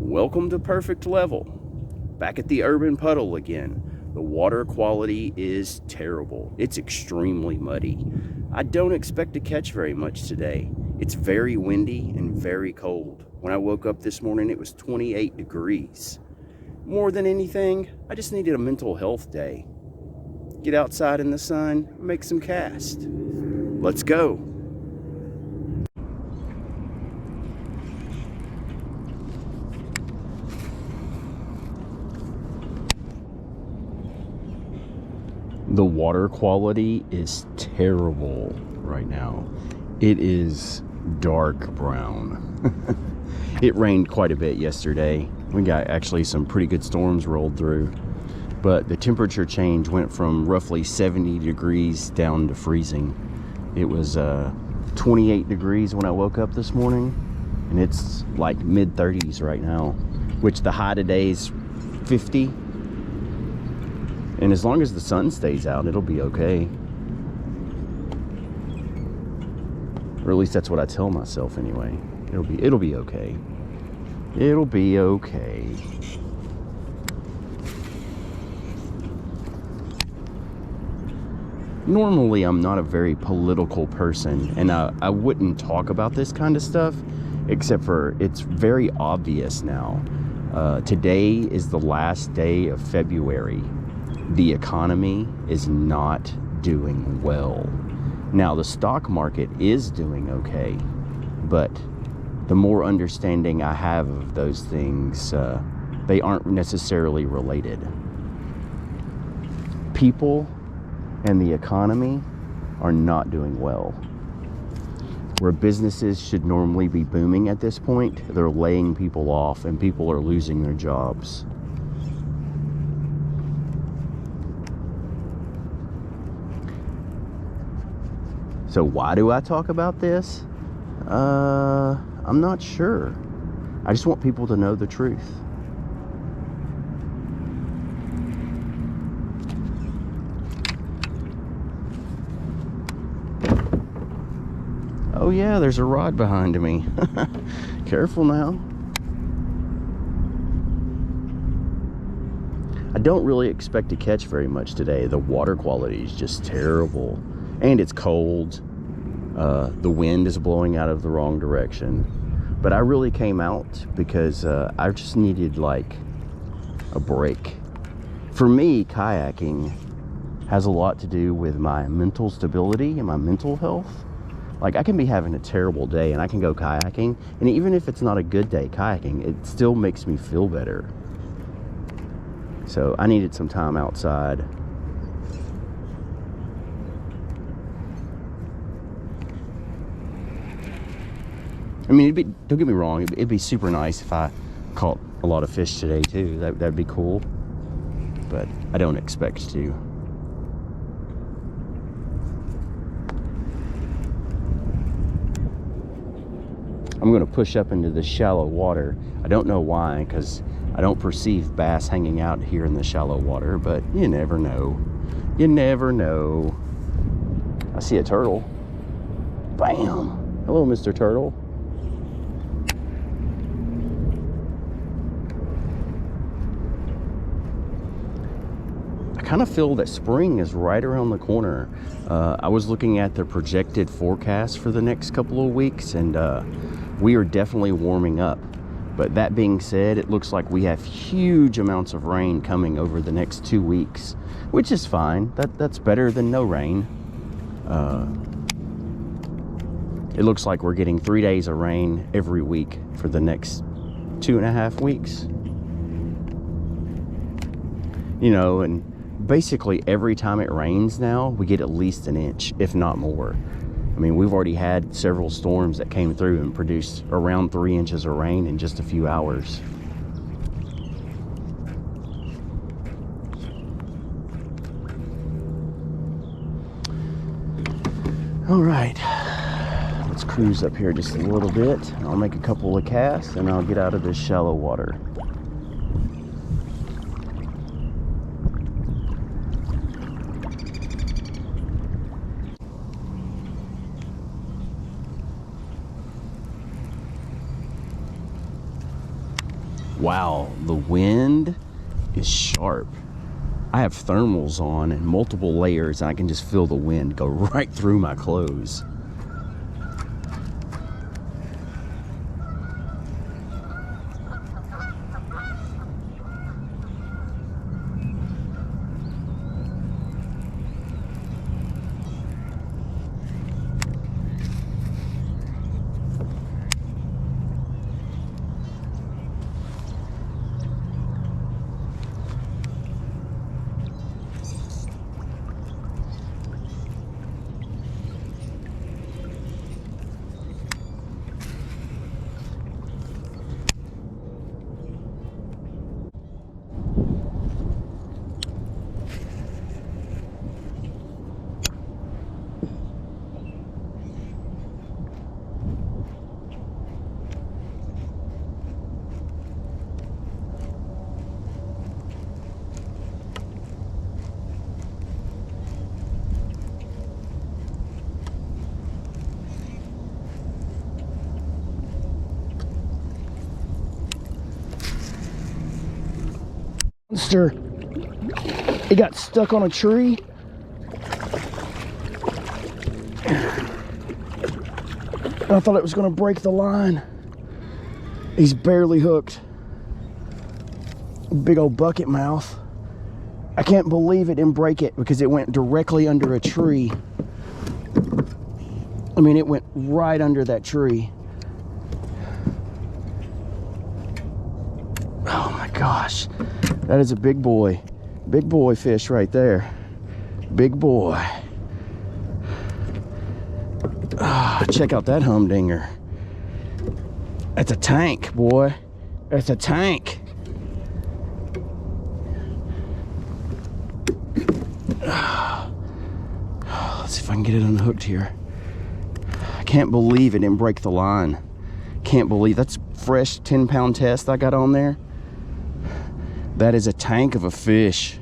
Welcome to Perfect Level. Back at the Urban Puddle again. The water quality is terrible. It's extremely muddy. I don't expect to catch very much today. It's very windy and very cold. When I woke up this morning, it was 28 degrees. More than anything, I just needed a mental health day. Get outside in the sun, make some casts. Let's go. The water quality is terrible right now. It is dark brown. It rained quite a bit yesterday. We got actually some pretty good storms rolled through, but the temperature change went from roughly 70 degrees down to freezing. It was 28 degrees when I woke up this morning, and it's like mid 30s right now, which the high today is 50. And as long as the sun stays out, it'll be okay. Or at least that's what I tell myself anyway. It'll be okay. It'll be okay. Normally, I'm not a very political person, and I wouldn't talk about this kind of stuff, except for it's very obvious now. Today is the last day of February. The economy is not doing well. Now, the stock market is doing okay, but the more understanding I have of those things, they aren't necessarily related. People and the economy are not doing well. Where businesses should normally be booming at this point, they're laying people off and people are losing their jobs. So why do I talk about this? I'm not sure. I just want people to know the truth. Oh yeah, there's a rod behind me. Careful now. I don't really expect to catch very much today. The water quality is just terrible. And it's cold. The wind is blowing out of the wrong direction. But I really came out because I just needed like a break. For me, kayaking has a lot to do with my mental stability and my mental health. Like, I can be having a terrible day and I can go kayaking, and even if it's not a good day kayaking, it still makes me feel better. So I needed some time outside. I mean, don't get me wrong, it'd be super nice if I caught a lot of fish today too. That'd be cool, but I don't expect to. I'm gonna push up into the shallow water. I don't know why, because I don't perceive bass hanging out here in the shallow water, but you never know. You never know. I see a turtle. Bam! Hello, Mr. Turtle. I kind of feel that spring is right around the corner. I was looking at the projected forecast for the next couple of weeks, and we are definitely warming up. But that being said, it looks like we have huge amounts of rain coming over the next 2 weeks, which is fine. That's better than no rain. It looks like we're getting 3 days of rain every week for the next 2.5 weeks. You know, and basically every time it rains now, we get at least an inch, if not more. I mean, we've already had several storms that came through and produced around 3 inches of rain in just a few hours. All right, let's cruise up here just a little bit. I'll make a couple of casts and I'll get out of this shallow water. Wow, the wind is sharp. I have thermals on and multiple layers, and I can just feel the wind go right through my clothes. Monster. It got stuck on a tree. I thought it was going to break the line. He's barely hooked. Big old bucket mouth. I can't believe it didn't break it because it went directly under a tree. I mean, it went right under that tree. Oh my gosh. That is a big boy fish right there. Big boy. Ah, check out that humdinger. That's a tank, boy. That's a tank. Let's see if I can get it unhooked here. I can't believe it didn't break the line. Can't believe that's fresh 10-pound test I got on there. That is a tank of a fish.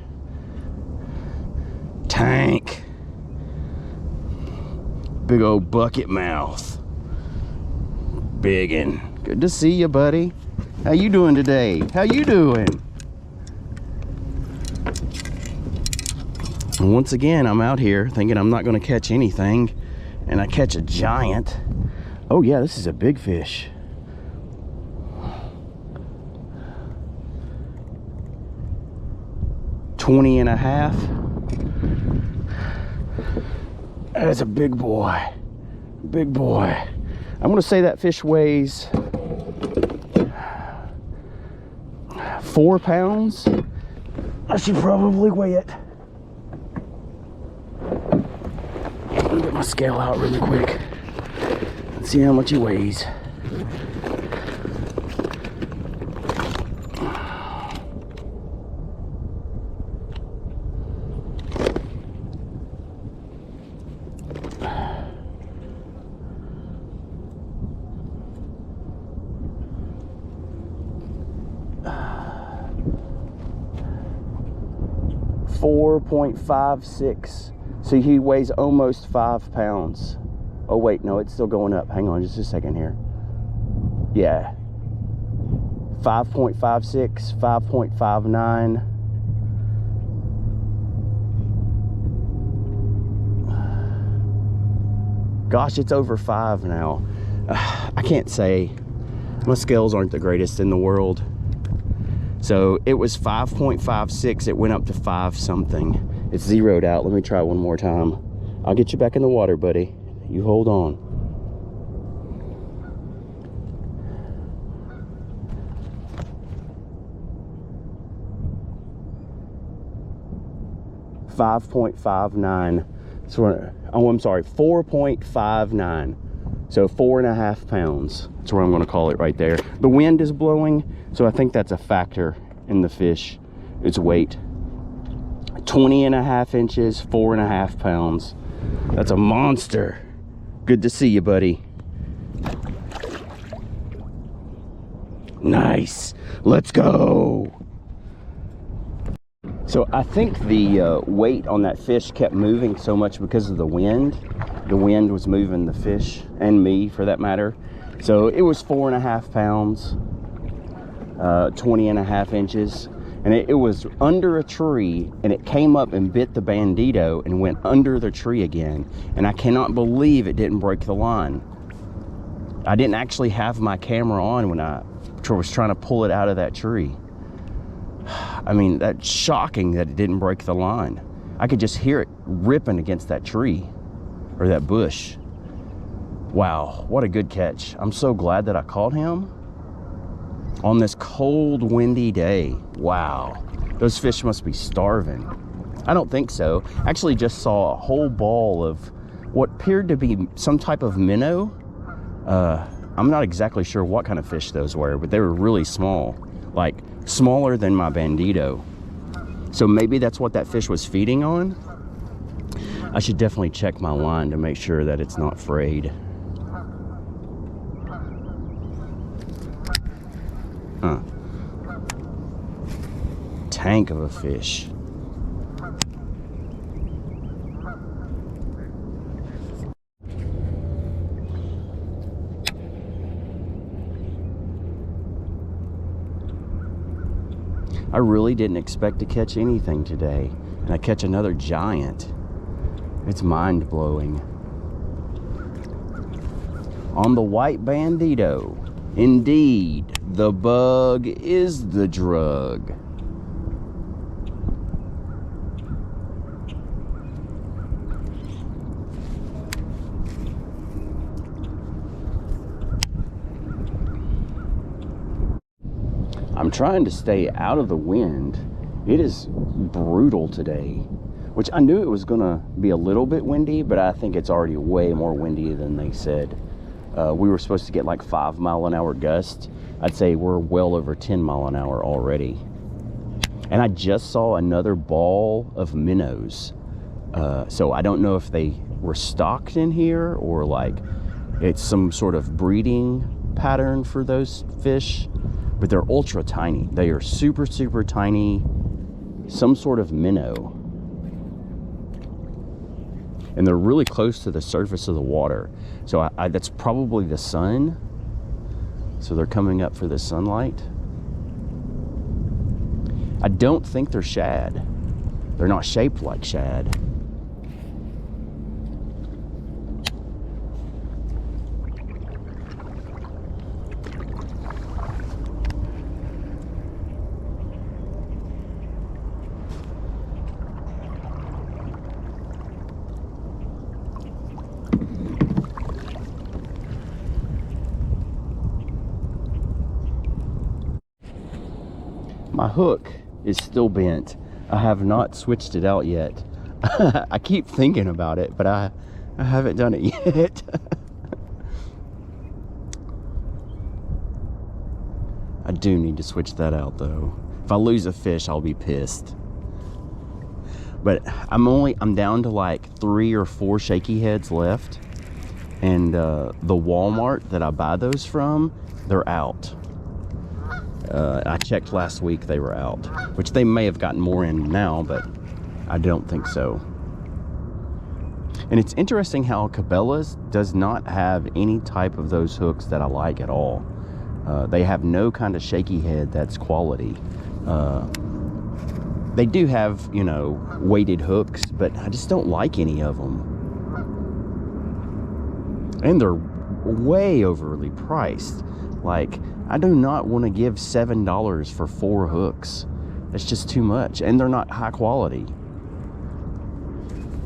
Tank. Big old bucket mouth. Biggin'. Good to see you, buddy. How you doing today? How you doing? And once again, I'm out here thinking I'm not going to catch anything, and I catch a giant. Oh yeah, this is a big fish. $20 and a half. That's a big boy. Big boy. I'm gonna say that fish weighs 4 pounds. I should probably weigh it. Let me get my scale out really quick and see how much he weighs. .56. So he weighs almost 5 pounds. Oh wait, no, it's still going up. Hang on just a second here. Yeah. 5.56, 5.59. Gosh, it's over 5 now. I can't say. My scales aren't the greatest in the world. So it was 5.56. It went up to 5 something. It's zeroed out. Let me try one more time. I'll get you back in the water, buddy. You hold on. .59. So oh, I'm sorry, 4.59. So 4.5 pounds. That's what I'm going to call it right there. The wind is blowing, so I think that's a factor in the fish, its weight. 20 and a half inches, 4.5 pounds. That's a monster. Good to see you, buddy. Nice. Let's go. So I think the weight on that fish kept moving so much because of the wind. The wind was moving the fish, and me for that matter. So it was 4.5 pounds. 20.5 inches. And it was under a tree, and it came up and bit the bandito and went under the tree again. And I cannot believe it didn't break the line. I didn't actually have my camera on when I was trying to pull it out of that tree. I mean, that's shocking that it didn't break the line. I could just hear it ripping against that tree or that bush. Wow, what a good catch. I'm so glad that I caught him on this cold, windy day. Wow, those fish must be starving. I don't think so. Actually just saw a whole ball of what appeared to be some type of minnow. I'm not exactly sure what kind of fish those were, but they were really small, like smaller than my bandito. So maybe that's what that fish was feeding on. I should definitely check my line to make sure that it's not frayed. Huh. Tank of a fish. I really didn't expect to catch anything today, and I catch another giant. It's mind-blowing. On the white bandito, indeed, the bug is the drug. I'm trying to stay out of the wind. It is brutal today, which I knew it was gonna be a little bit windy, but I think it's already way more windy than they said. We were supposed to get like 5-mile-an-hour gusts. I'd say we're well over 10 mile an hour already. And I just saw another ball of minnows. So I don't know if they were stocked in here or like it's some sort of breeding pattern for those fish. But they're ultra tiny. They are super, super tiny. Some sort of minnow. And they're really close to the surface of the water. So that's probably the sun. So they're coming up for the sunlight. I don't think they're shad. They're not shaped like shad. My hook is still bent. I have not switched it out yet. I keep thinking about it, but I haven't done it yet. I do need to switch that out though. If I lose a fish, I'll be pissed. But I'm down to like 3 or 4 shaky heads left. And the Walmart that I buy those from, they're out. I checked last week, they were out, which they may have gotten more in now, but I don't think so. And it's interesting how Cabela's does not have any type of those hooks that I like at all. They have no kind of shaky head that's quality. They do have, you know, weighted hooks, but I just don't like any of them. And they're way overly priced. Like, I do not want to give $7 for 4 hooks. That's just too much, and they're not high quality.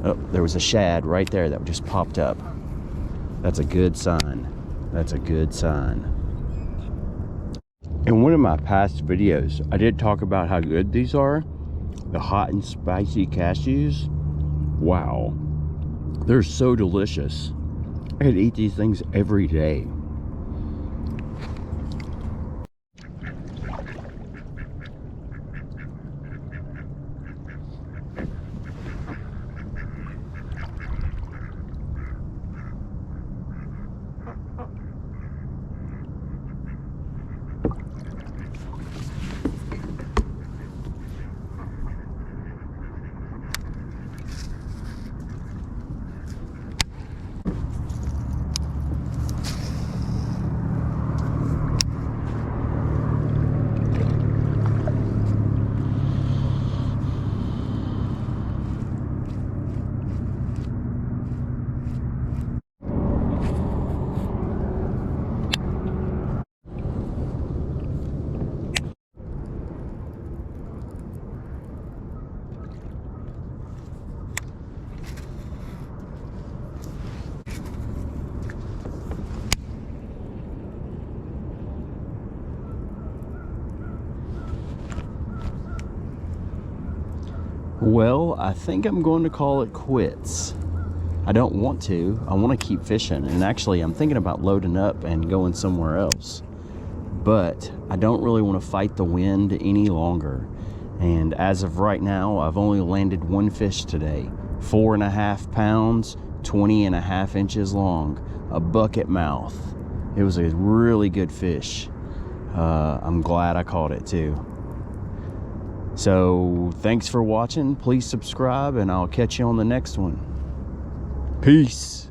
Oh, there was a shad right there that just popped up. That's a good sign. That's a good sign. In one of my past videos, I did talk about how good these are. The hot and spicy cashews. Wow. They're so delicious. I could eat these things every day. Well, I think I'm going to call it quits. I don't want to. I want to keep fishing. And actually, I'm thinking about loading up and going somewhere else. But I don't really want to fight the wind any longer. And as of right now, I've only landed one fish today. 4.5 pounds, 20.5 inches long, a bucket mouth. It was a really good fish. I'm glad I caught it too. So thanks for watching. Please subscribe and I'll catch you on the next one. Peace.